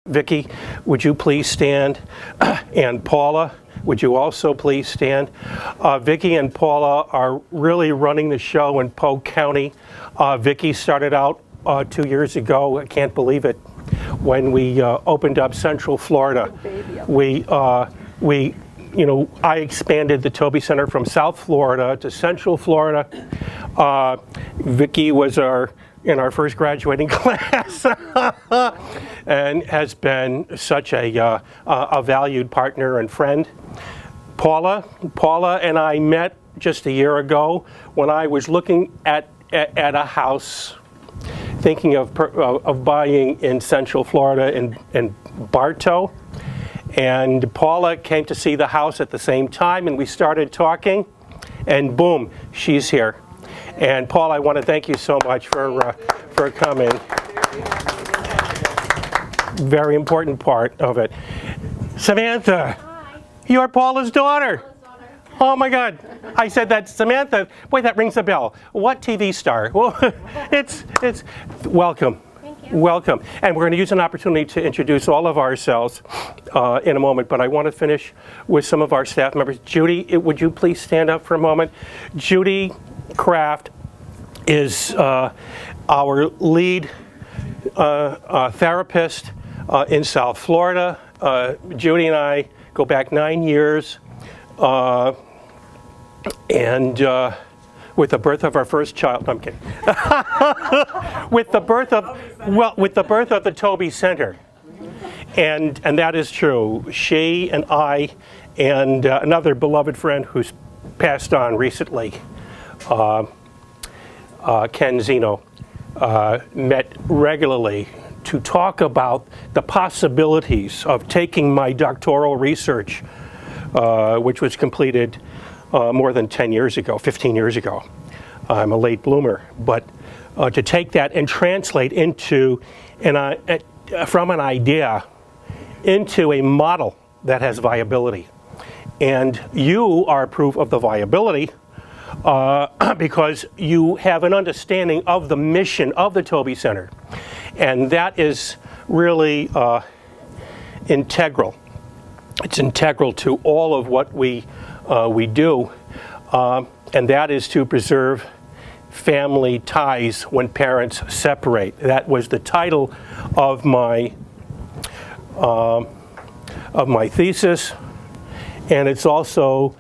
Vickie, would you please stand? And Paula, would you also please stand? Vickie and Paula are really running the show in Polk County. Vickie started out 2 years ago, I can't believe it, when we opened up Central Florida. I expanded the Toby Center from South Florida to Central Florida. Vickie was in our first graduating class and has been such a valued partner and friend. Paula and I met just a year ago when I was looking at a house, thinking of buying in Central Florida in Bartow. And Paula came to see the house at the same time, and we started talking, and boom, she's here. And Paula, I want to thank you so much for coming. Very important part of it. Samantha, hi. You're Paula's daughter. Oh my God! I said that, Samantha. Wait, that rings a bell. What TV star? Well, it's welcome. Thank you. Welcome. And we're going to use an opportunity to introduce all of ourselves in a moment, but I want to finish with some of our staff members. Judy, would you please stand up for a moment? Judy Kraft is our lead therapist in South Florida. Judy and I go back 9 years, and with the birth of our first child, no, I'm kidding. with the birth of the Toby Center, and that is true. She and I and another beloved friend who's passed on recently, Ken Zeno, met regularly to talk about the possibilities of taking my doctoral research, which was completed more than 10 years ago, 15 years ago. I'm a late bloomer, but to take that and translate into from an idea into a model that has viability. And you are proof of the viability because you have an understanding of the mission of the Toby Center. And that is really integral. It's integral to all of what we do, and that is to preserve family ties when parents separate. That was the title of my thesis, and it's also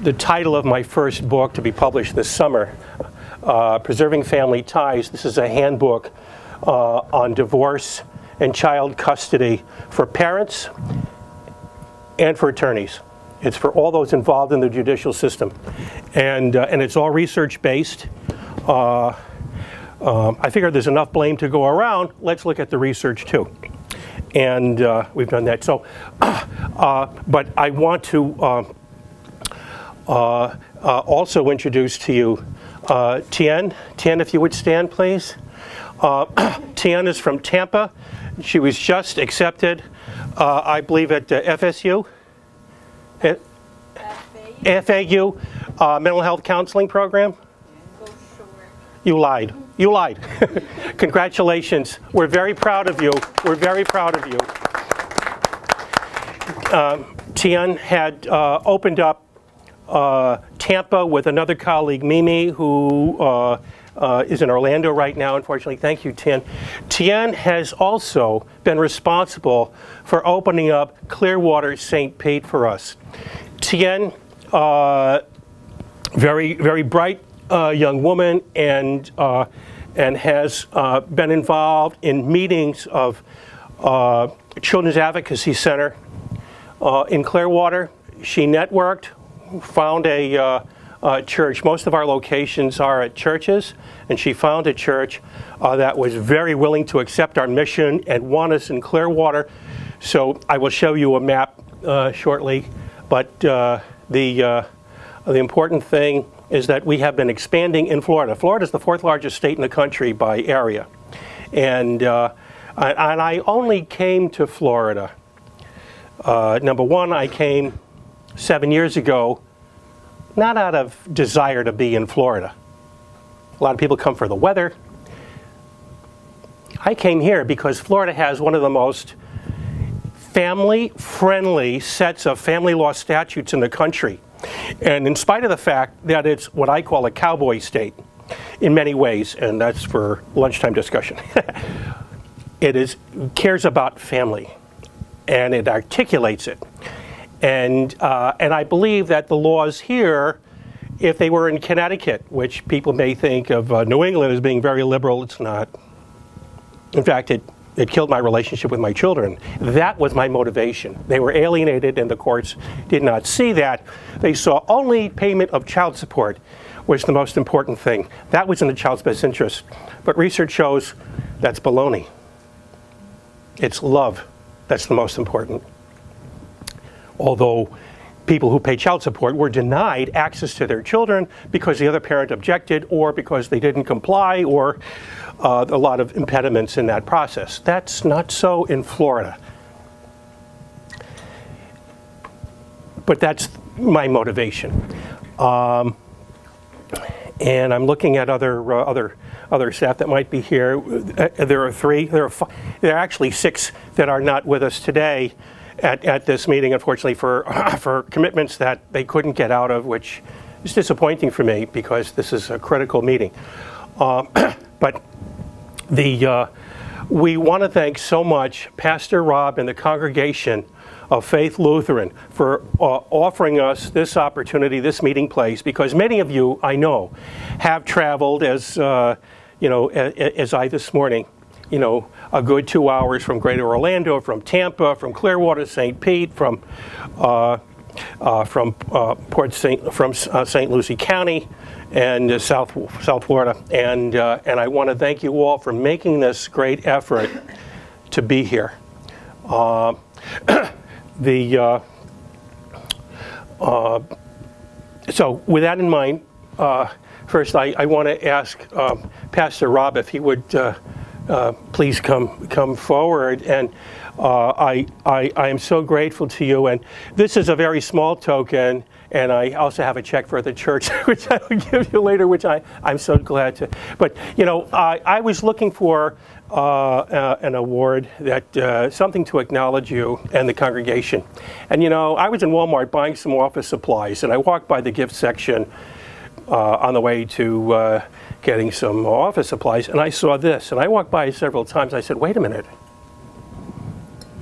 the title of my first book to be published this summer, Preserving Family Ties. This is a handbook on divorce and child custody for parents and for attorneys. It's for all those involved in the judicial system, and it's all research-based. I figure there's enough blame to go around. Let's look at the research too, and we've done that. So, but I want to also introduce to you Tian. Tian, if you would stand, please. Tian is from Tampa. She was just accepted, I believe, at FSU. FAU, mental health counseling program? You lied. You lied. Congratulations. We're very proud of you. We're very proud of you. Tian had opened up Tampa with another colleague, Mimi, who is in Orlando right now, unfortunately. Thank you, Tian. Tian has also been responsible for opening up Clearwater St. Pete for us. Tian, very, very bright young woman, and has been involved in meetings of Children's Advocacy Center in Clearwater. She networked, found a church. Most of our locations are at churches, and she found a church that was very willing to accept our mission and want us in Clearwater. So I will show you a map shortly, but the important thing is that we have been expanding in Florida. Florida is the fourth largest state in the country by area, and I only came to Florida. Number one, I came 7 years ago, not out of desire to be in Florida. A lot of people come for the weather. I came here because Florida has one of the most family-friendly sets of family law statutes in the country. And in spite of the fact that it's what I call a cowboy state in many ways, and that's for lunchtime discussion, it cares about family, and it articulates it. And I believe that the laws here, if they were in Connecticut, which people may think of New England as being very liberal, it's not. In fact, it killed my relationship with my children. That was my motivation. They were alienated, and the courts did not see that. They saw only payment of child support was the most important thing. That was in the child's best interest. But research shows that's baloney. It's love that's the most important. Although people who pay child support were denied access to their children because the other parent objected, or because they didn't comply, or a lot of impediments in that process. That's not so in Florida. But that's my motivation. And I'm looking at other staff that might be here. There are three. There are actually six that are not with us today at this meeting, unfortunately, for commitments that they couldn't get out of, which is disappointing for me because this is a critical meeting. But we want to thank so much Pastor Rob and the congregation of Faith Lutheran for offering us this opportunity, this meeting place, because many of you, I know, have traveled as I this morning, a good 2 hours from Greater Orlando, from Tampa, from Clearwater, St. Pete, from St. Lucie County, and South Florida, and I want to thank you all for making this great effort to be here. So with that in mind, first I want to ask Pastor Rob if he would please come forward, and I am so grateful to you. And this is a very small token, and I also have a check for the church, which I will give you later, which I'm so glad to. But I was looking for an award that something to acknowledge you and the congregation. And I was in Walmart buying some office supplies, and I walked by the gift section on the way to getting some office supplies, and I saw this, and I walked by it several times. I said, wait a minute.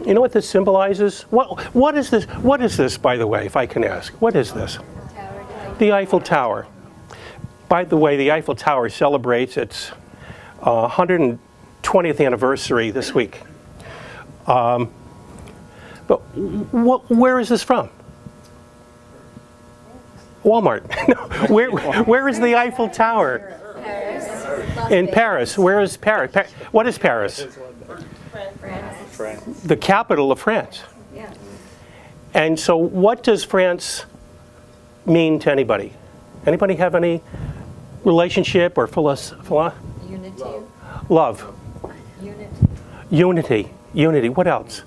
You know what this symbolizes? What is this? What is this, by the way, if I can ask? What is this? The Eiffel Tower. By the way, the Eiffel Tower celebrates its 120th anniversary this week. But where is this from? Walmart. Where is the Eiffel Tower? Paris. In Paris. Where is Paris? What is Paris? France. The capital of France. Yeah. And so what does France mean to anybody? Anybody have any relationship or Unity. Love. Unity. Unity. What else?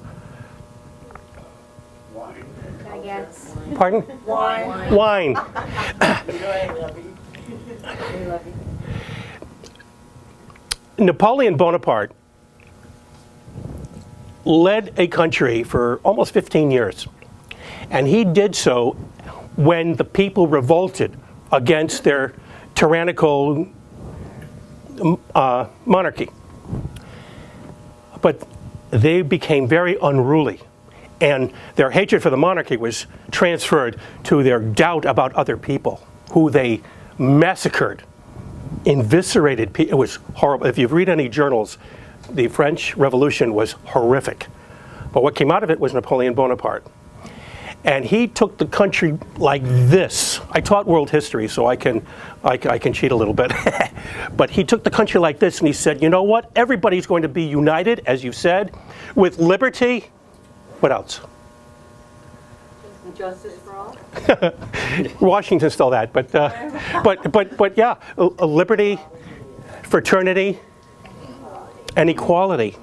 I guess. Pardon? Wine. We love you. Napoleon Bonaparte led a country for almost 15 years. And he did so when the people revolted against their tyrannical monarchy. But they became very unruly, and their hatred for the monarchy was transferred to their doubt about other people, who they massacred, eviscerated. It was horrible. If you read any journals, the French Revolution was horrific. But what came out of it was Napoleon Bonaparte. And he took the country like this. I taught world history, so I can cheat a little bit. But he took the country like this, and he said, you know what? Everybody's going to be united, as you said, with liberty. What else? Justice for all. Washington stole that, but yeah, liberty, fraternity, and equality.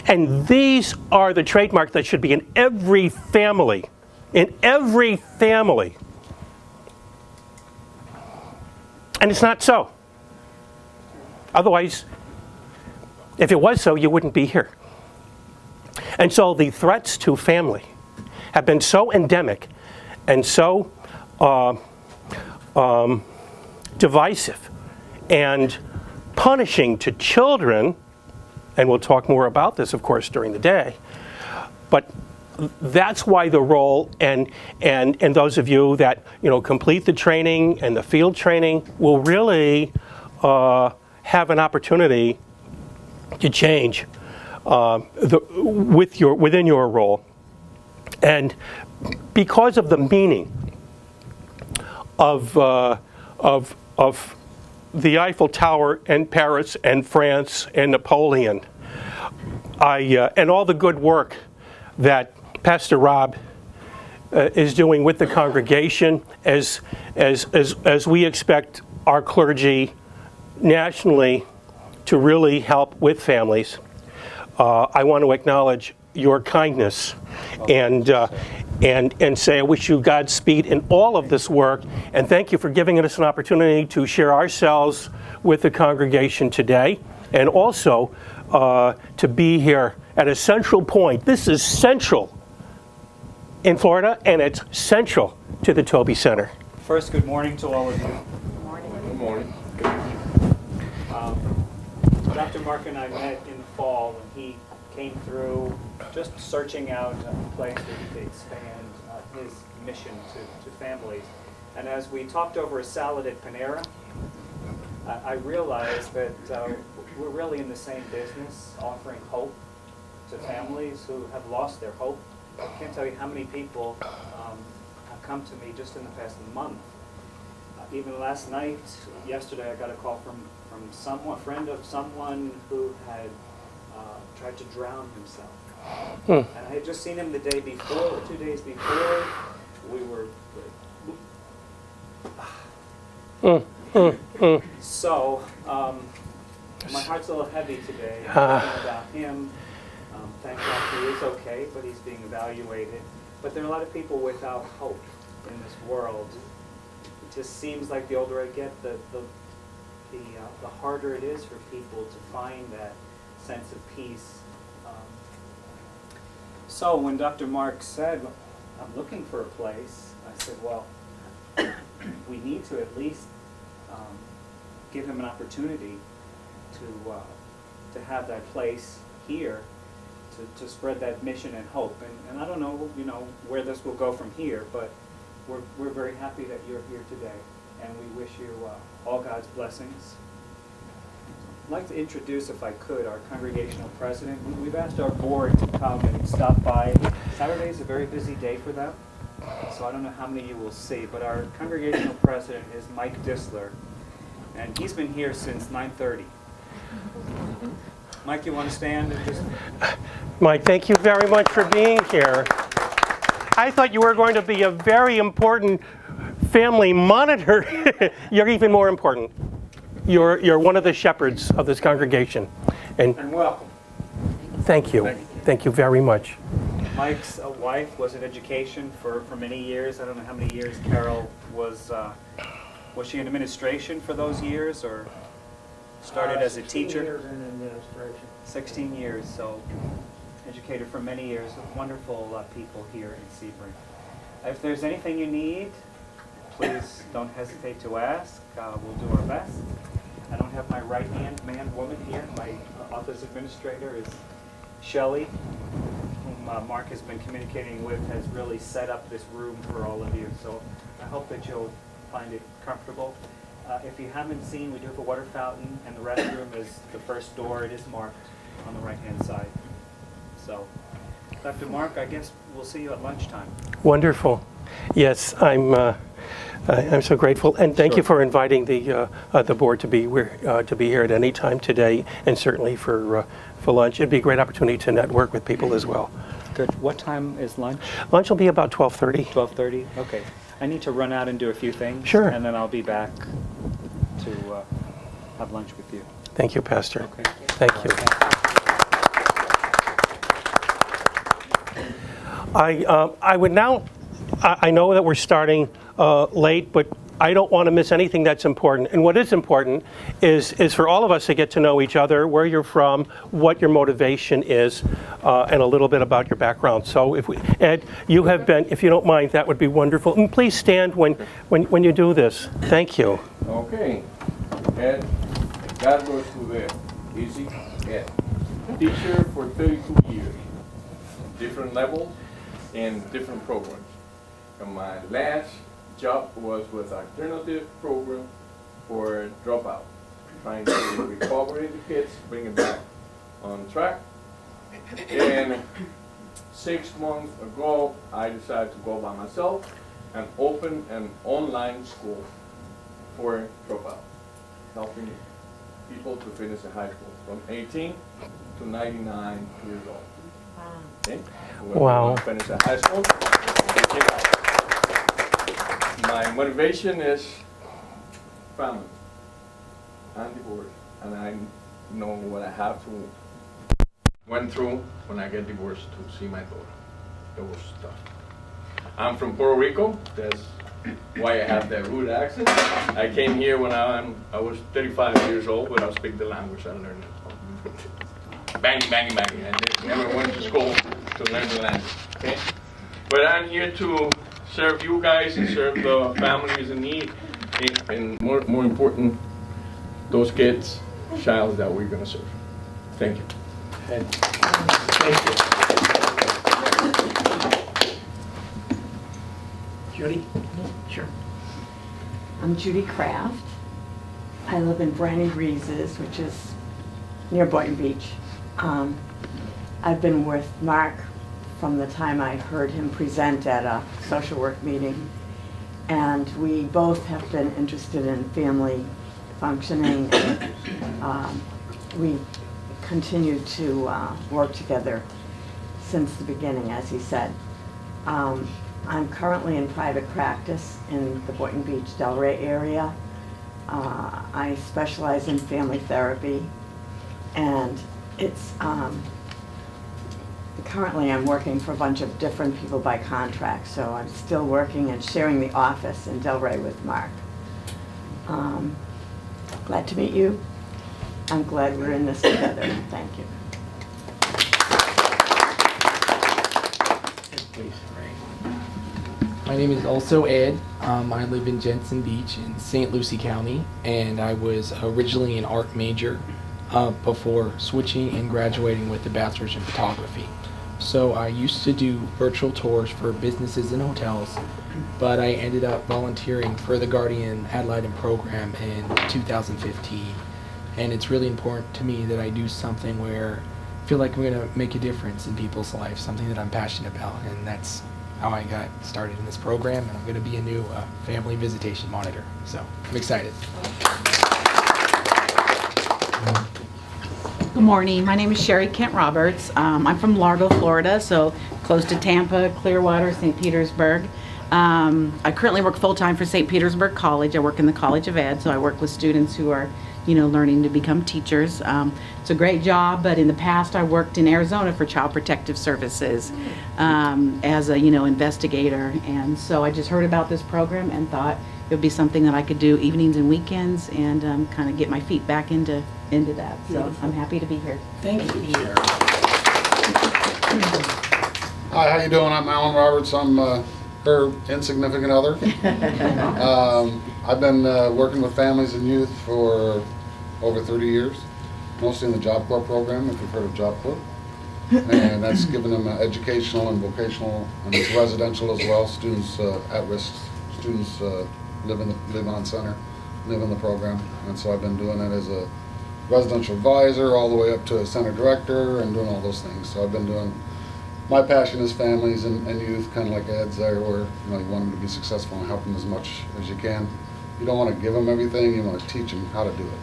And these are the trademarks that should be in every family. In every family. And it's not so. Otherwise, If it was so, you wouldn't be here. And so the threats to family have been so endemic and so divisive and punishing to children, and we'll talk more about this, of course, during the day, but that's why the role, and those of you that complete the training and the field training will really have an opportunity to change within your role. And because of the meaning of the Eiffel Tower and Paris and France and Napoleon, and all the good work that Pastor Rob is doing with the congregation, as we expect our clergy nationally to really help with families. I want to acknowledge your kindness and say I wish you Godspeed in all of this work, and thank you for giving us an opportunity to share ourselves with the congregation today, and also to be here at a central point. This is central in Florida, and it's central to the Toby Center. First, good morning to all of you. Good morning. Good morning. Dr. Mark and I met in the fall when he came through just searching out a place where he could expand his mission to families. And as we talked over a salad at Panera, I realized that we're really in the same business, offering hope to families who have lost their hope. I can't tell you how many people have come to me just in the past month. Even last night, yesterday, I got a call from someone, a friend of someone who had tried to drown himself. And I had just seen him the day before, 2 days before. We were So, my heart's a little heavy today. I'm thinking about him. Thank God he is okay, but he's being evaluated. But there are a lot of people without hope in this world. It just seems like the older I get, the harder it is for people to find that sense of peace. So when Dr. Mark said, I'm looking for a place, I said, well, we need to at least give him an opportunity to have that place here to spread that mission and hope. And I don't know, where this will go from here, but we're very happy that you're here today, and we wish you all God's blessings. I'd like to introduce, if I could, our congregational president. We've asked our board to come and stop by. Saturday is a very busy day for them, so I don't know how many you will see, but our congregational president is Mike Disler, and he's been here since 9:30. Mike, you want to stand and just... Mike, thank you very much for being here. I thought you were going to be a very important family monitor. You're even more important. You're one of the shepherds of this congregation. And welcome. Thank you. Thank you very much. Mike's wife was in education for many years. I don't know how many years Carol was she in administration for those years, or started as a teacher? 16 years in administration. 16 years, so educated for many years. Wonderful people here in Sebring. If there's anything you need, please don't hesitate to ask. We'll do our best. I don't have my right-hand woman here. My office administrator is Shelley, whom Mark has been communicating with, has really set up this room for all of you. So I hope that you'll find it comfortable. If you haven't seen, we do have a water fountain, and the restroom is the first door. It is marked on the right-hand side. So, Dr. Mark, I guess we'll see you at lunchtime. Wonderful. Yes, I'm so grateful, and thank you for inviting the board to be here at any time today, and certainly for lunch. It'd be a great opportunity to network with people as well. Good. What time is lunch? Lunch will be about 12:30. 12:30. Okay. I need to run out and do a few things. Sure. And then I'll be back to have lunch with you. Thank you, Pastor. Okay. Thank you. I would now. I know that we're starting late, but I don't want to miss anything that's important. And what is important is for all of us to get to know each other, where you're from, what your motivation is, and a little bit about your background. So Ed, you have been, if you don't mind, that would be wonderful. And please stand when you do this. Thank you. Okay. Ed, that goes to there. Easy. Ed. Teacher for 32 years. Different levels and different programs. And my last job was with alternative program for dropout, trying to recover the kids, bring them back on track. And 6 months ago, I decided to go by myself and open an online school for dropout, helping people to finish a high school from 18 to 99 years old. Okay? Wow. Finish a high school. My motivation is family and divorce, and I know what I have to went through when I get divorced to see my daughter. It was tough. I'm from Puerto Rico. That's why I have that rude accent. I came here when I was 35 years old, but I speak the language. I learned it. Banging, banging, banging. I never went to school to learn the language. Okay, but I'm here to serve you guys and serve the families in need, and more important, those kids, child that we're gonna serve. Thank you. Thank you. Judy? Sure. I'm Judy Kraft. I live in Brandon Breezes, which is near Boynton Beach. I've been with Mark from the time I heard him present at a social work meeting, and we both have been interested in family functioning. We continue to work together since the beginning, as he said. I'm currently in private practice in the Boynton Beach, Delray area. I specialize in family therapy, and it's currently I'm working for a bunch of different people by contract, so I'm still working and sharing the office in Delray with Mark. Glad to meet you. I'm glad we're in this together. Thank you. My name is also Ed. I live in Jensen Beach in St. Lucie County, and I was originally an art major before switching and graduating with a bachelor's in photography. So I used to do virtual tours for businesses and hotels, but I ended up volunteering for the Guardian Ad-Litem program in 2015. And it's really important to me that I do something where I feel like I'm going to make a difference in people's lives, something that I'm passionate about, and that's how I got started in this program, and I'm going to be a new family visitation monitor. So I'm excited. Good morning. My name is Sherry Kent Roberts. I'm from Largo, Florida, so close to Tampa, Clearwater, St. Petersburg. I currently work full-time for St. Petersburg College. I work in the College of Ed, so I work with students who are, learning to become teachers. It's a great job, but in the past I worked in Arizona for Child Protective Services as a, investigator. And so I just heard about this program and thought it would be something that I could do evenings and weekends and kind of get my feet back into that. So I'm happy to be here. Thank you. Hi, how you doing? I'm Alan Roberts. I'm her insignificant other. I've been working with families and youth for over 30 years, mostly in the Job Corps program, if you've heard of Job Corps. And that's given them educational and vocational, and it's residential as well. Students at risk, students live on center, live in the program. And so I've been doing it as a residential advisor all the way up to a center director and doing all those things. So I've been doing, my passion is families and youth, kind of like Ed's there, where you want them to be successful and help them as much as you can. You don't want to give them everything, you want to teach them how to do it.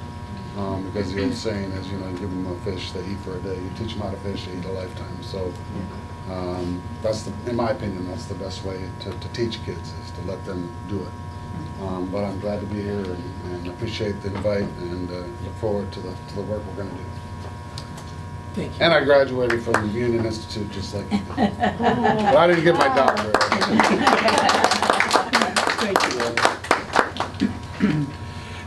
Because the old saying is, you give them a fish, they eat for a day. You teach them how to fish, they eat a lifetime. So that's, in my opinion, that's the best way to teach kids, is to let them do it. But I'm glad to be here and appreciate the invite and look forward to the work we're going to do. Thank you. And I graduated from the Union Institute just like you did. But I didn't get my doctorate. Thank you.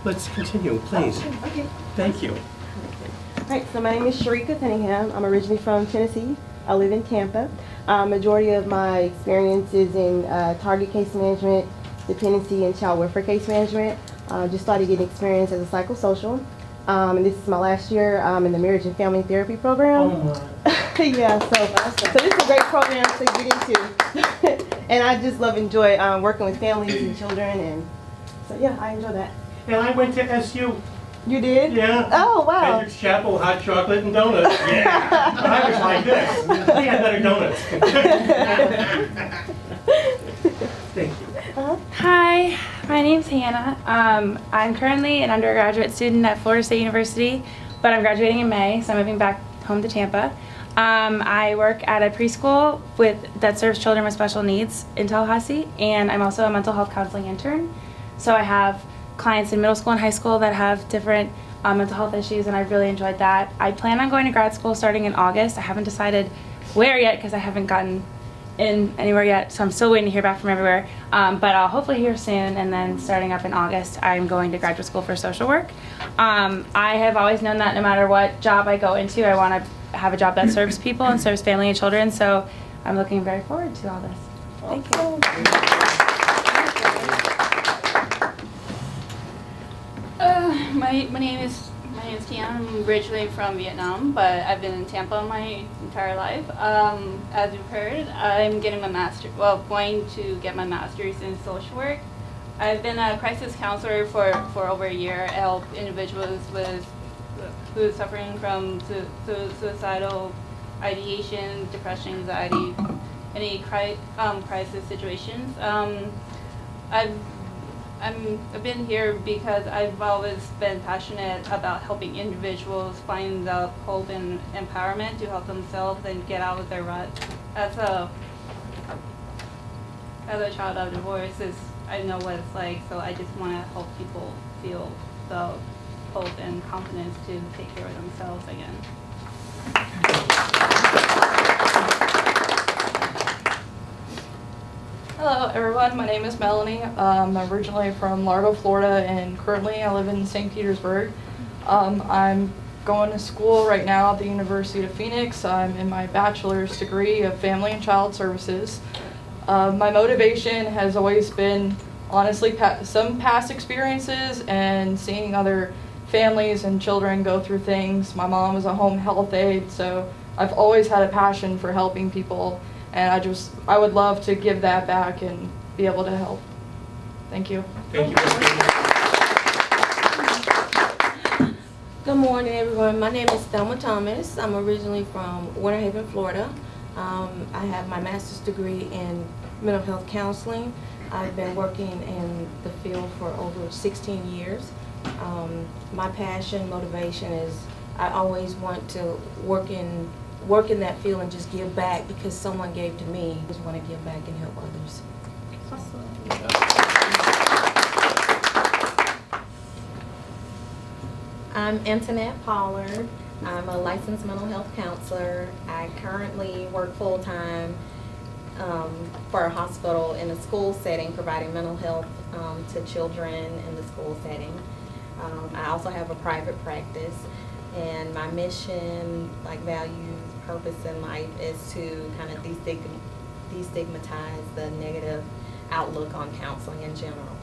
let's continue, please. Okay. Thank you. All right, so my name is Sharika Cunningham. I'm originally from Tennessee. I live in Tampa. Majority of my experience is in target case management, dependency, and child welfare case management. Just started getting experience as a psychosocial. And this is my last year in the marriage and family therapy program. Oh my. Yeah, so this is a great program to get into. And I just enjoy working with families and children, and so yeah, I enjoy that. And I went to SU. You did? Yeah. Oh, wow. Hendricks Chapel, hot chocolate and donuts. Yeah. I was like this. I had better donuts. Thank you. Hi, my name's Hannah. I'm currently an undergraduate student at Florida State University, but I'm graduating in May, so I'm moving back home to Tampa. I work at a preschool that serves children with special needs in Tallahassee, and I'm also a mental health counseling intern. So I have clients in middle school and high school that have different mental health issues, and I've really enjoyed that. I plan on going to grad school starting in August. I haven't decided where yet because I haven't gotten in anywhere yet, so I'm still waiting to hear back from everywhere. But I'll hopefully hear soon, and then starting up in August, I'm going to graduate school for social work. I have always known that no matter what job I go into, I want to have a job that serves people and serves family and children, so I'm looking very forward to all this. Thank you. My name is Tian. I'm originally from Vietnam, but I've been in Tampa my entire life. As you've heard, I'm getting my going to get my master's in social work. I've been a crisis counselor for over a year. I help individuals who are suffering from suicidal ideation, depression, anxiety, any crisis situations. I've been here because I've always been passionate about helping individuals find the hope and empowerment to help themselves and get out of their rut. As a child of divorce, I know what it's like, so I just want to help people feel the hope and confidence to take care of themselves again. Hello everyone, my name is Melanie. I'm originally from Largo, Florida, and currently I live in St. Petersburg. I'm going to school right now at the University of Phoenix. I'm in my bachelor's degree of Family and Child Services. My motivation has always been, honestly, some past experiences and seeing other families and children go through things. My mom is a home health aide, so I've always had a passion for helping people. And I would love to give that back and be able to help. Thank you. Thank you. Good morning, everyone. My name is Thelma Thomas. I'm originally from Winter Haven, Florida. I have my master's degree in mental health counseling. I've been working in the field for over 16 years. My passion, motivation is I always want to work in that field and just give back because someone gave to me. I just want to give back and help others. I'm Antoinette Pollard. I'm a licensed mental health counselor. I currently work full-time for a hospital in a school setting, providing mental health to children in the school setting. I also have a private practice, and my mission, values, purpose in life is to kind of destigmatize the negative outlook on counseling in general.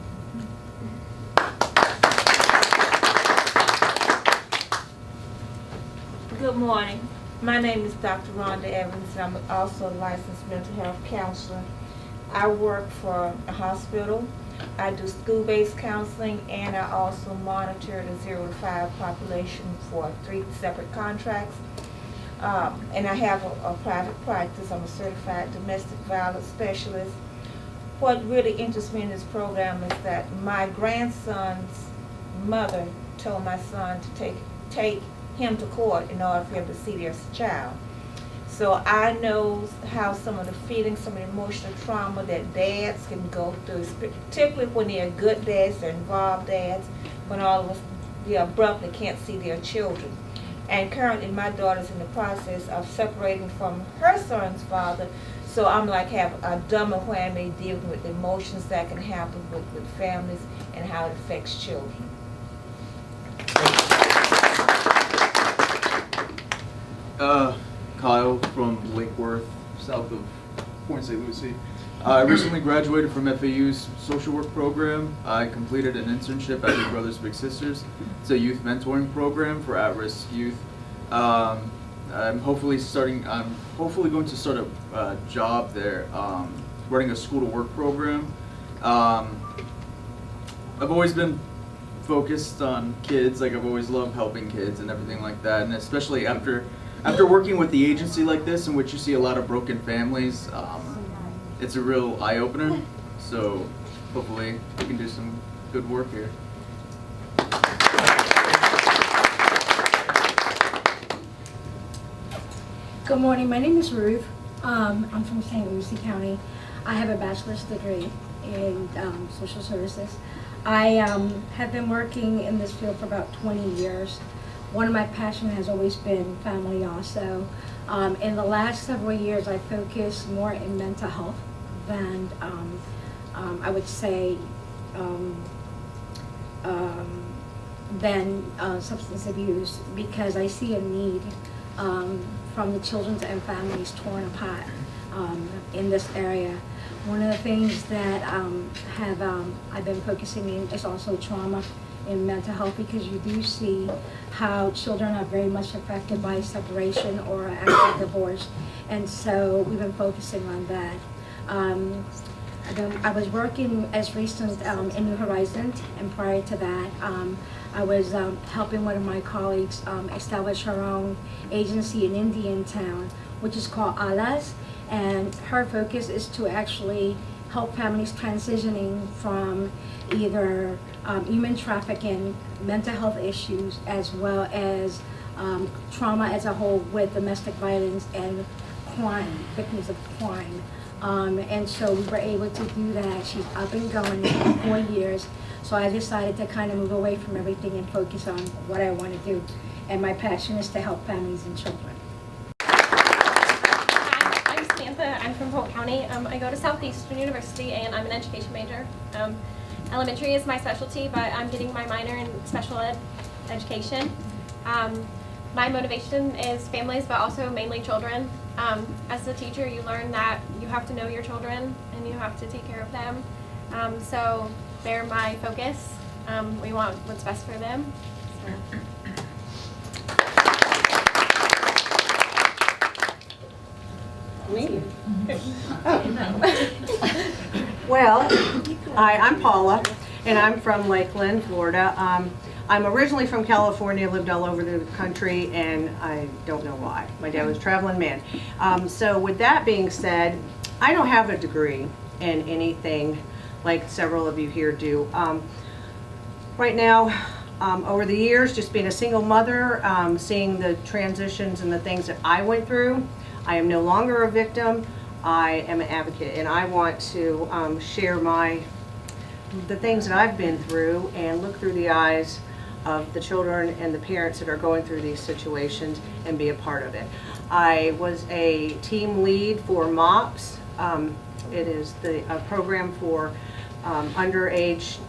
Good morning. My name is Dr. Rhonda Evans. I'm also a licensed mental health counselor. I work for a hospital. I do school-based counseling, and I also monitor the 0 to 5 population for 3 separate contracts. And I have a private practice. I'm a certified domestic violence specialist. What really interests me in this program is that my grandson's mother told my son to take him to court in order for him to see their child. So I know how some of the feelings, some of the emotional trauma that dads can go through, particularly when they're good dads, they're involved dads, when all of us, they abruptly can't see their children. And currently my daughter's in the process of separating from her son's father, so I'm have a double whammy dealing with the emotions that can happen with families and how it affects children. south of Point St. Lucie. I recently graduated from FAU's social work program. I completed an internship at Big Brothers Big Sisters. It's a youth mentoring program for at-risk youth. I'm hopefully going to start a job there, running a school to work program. I've always been focused on kids. Like, I've always loved helping kids and everything like that, and especially after working with the agency like this, in which you see a lot of broken families, it's a real eye-opener. So hopefully we can do some good work here. Good morning, my name is Ruth. I'm from St. Lucie County. I have a bachelor's degree in social services. I have been working in this field for about 20 years. One of my passions has always been family also. In the last several years, I focused more in mental health than I would say than substance abuse, because I see a need from the children and families torn apart in this area. One of the things that I've been focusing in is also trauma in mental health, because you do see how children are very much affected by separation or after divorce, and so we've been focusing on that. I was working as recent in New Horizons, and prior to that, I was helping one of my colleagues establish her own agency in Indiantown, which is called Alas, and her focus is to actually help families transitioning from either human trafficking, mental health issues, as well as trauma as a whole with domestic violence and crime, victims of crime. And so we were able to do that. She's up and going for 4 years. So I decided to kind of move away from everything and focus on what I want to do. And my passion is to help families and children. Hi, I'm Samantha. I'm from Polk County. I go to Southeastern University and I'm an education major. Elementary is my specialty, but I'm getting my minor in special ed education. My motivation is families, but also mainly children. As a teacher, you learn that you have to know your children and you have to take care of them. So they're my focus. We want what's best for them. Me? Well, hi, I'm Paula, and I'm from Lakeland, Florida. I'm originally from California, lived all over the country, and I don't know why. My dad was a traveling man. So with that being said, I don't have a degree in anything like several of you here do. Right now, over the years, just being a single mother, seeing the transitions and the things that I went through, I am no longer a victim. I am an advocate, and I want to share the things that I've been through and look through the eyes of the children and the parents that are going through these situations and be a part of it. I was a team lead for MOPS. It is a program for underage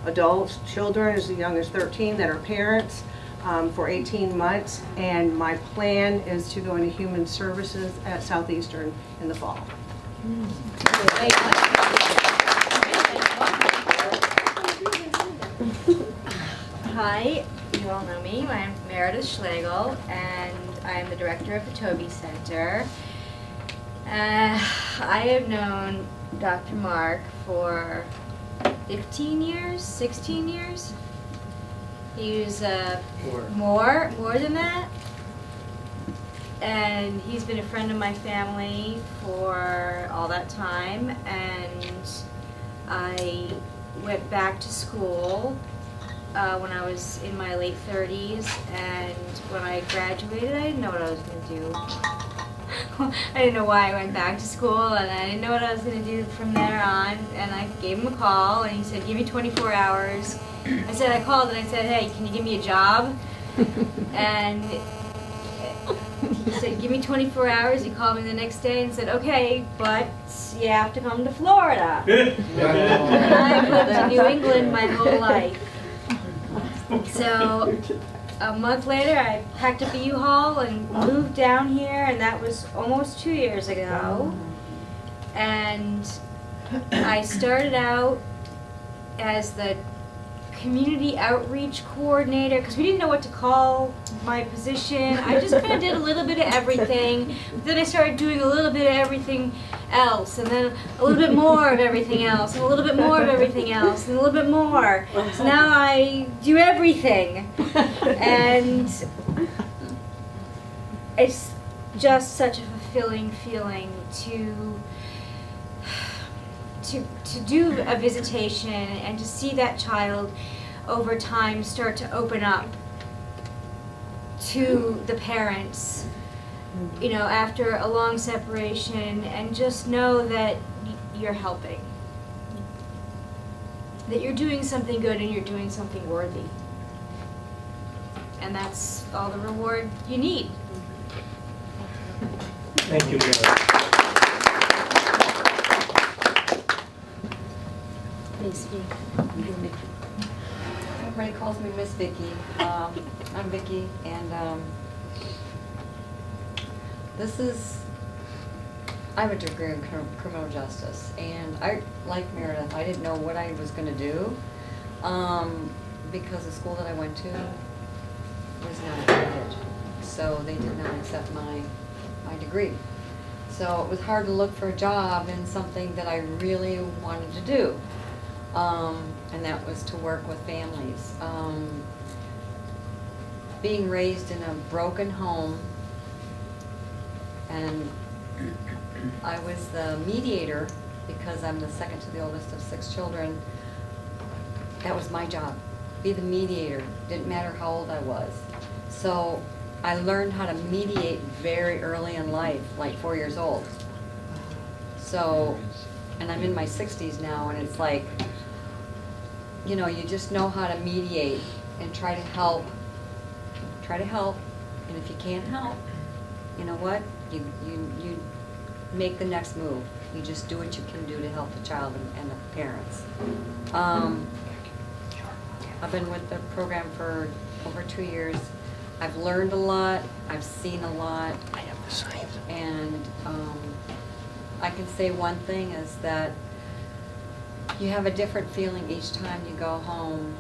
adults, children as young as 13 that are parents, for 18 months, and my plan is to go into human services at Southeastern in the fall. Hi, you all know me. I'm Meredith Schlegel, and I'm the director of the Toby Center. I have known Dr. Mark for 15 years, 16 years. He was more than that. And he's been a friend of my family for all that time. And I went back to school when I was in my late 30s. And when I graduated, I didn't know what I was going to do. I didn't know why I went back to school, and I didn't know what I was going to do from there on. And I gave him a call, and he said, give me 24 hours. I called and I said, hey, can you give me a job? And he said, give me 24 hours. He called me the next day and said, okay, but you have to come to Florida. I've lived in New England my whole life. So a month later, I packed up a U-Haul and moved down here, and that was almost 2 years ago. And I started out as the community outreach coordinator, because we didn't know what to call my position. I just kind of did a little bit of everything. Then I started doing a little bit of everything else, and then a little bit more of everything else, and a little bit more of everything else, and a little bit more. So now I do everything. And it's just such a fulfilling feeling to do a visitation and to see that child over time start to open up to the parents, you know, after a long separation, and just know that you're helping, that you're doing something good and you're doing something worthy. And that's all the reward you need. Thank you, Meredith. Miss Vickie. Everybody calls me Miss Vickie. I'm Vickie, and I have a degree in criminal justice, and I, like Meredith, I didn't know what I was going to do because the school that I went to was not accredited, so they did not accept my degree. So it was hard to look for a job in something that I really wanted to do. And that was to work with families. Being raised in a broken home, and I was the mediator because I'm the second to the oldest of 6 children. That was my job, be the mediator. Didn't matter how old I was. So I learned how to mediate very early in life, like 4 years old. So, and I'm in my 60s now, and it's like, you know, you just know how to mediate and try to help, and if you can't help, you know what, you make the next move. You just do what you can do to help the child and the parents. I've been with the program for over 2 years. I've learned a lot, I've seen a lot. I have the same. And I can say one thing is that you have a different feeling each time you go home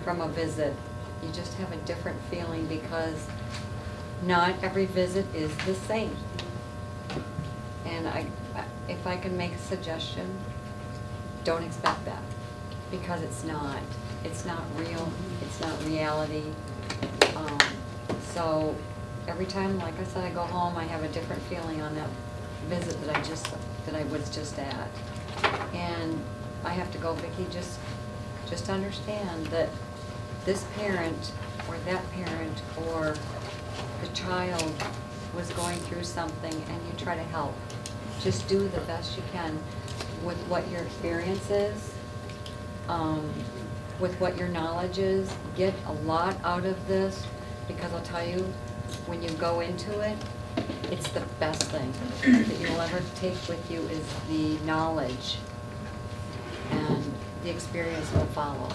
from a visit. You just have a different feeling because not every visit is the same. And if I can make a suggestion, don't expect that, because it's not real, it's not reality. So every time, like I said, I go home, I have a different feeling on that visit that I was just at. And I have to go, Vickie, just understand that this parent or that parent or the child was going through something, and you try to help. Just do the best you can with what your experience is, with what your knowledge is. Get a lot out of this, because I'll tell you, when you go into it, it's the best thing that you'll ever take with you is the knowledge, and the experience will follow.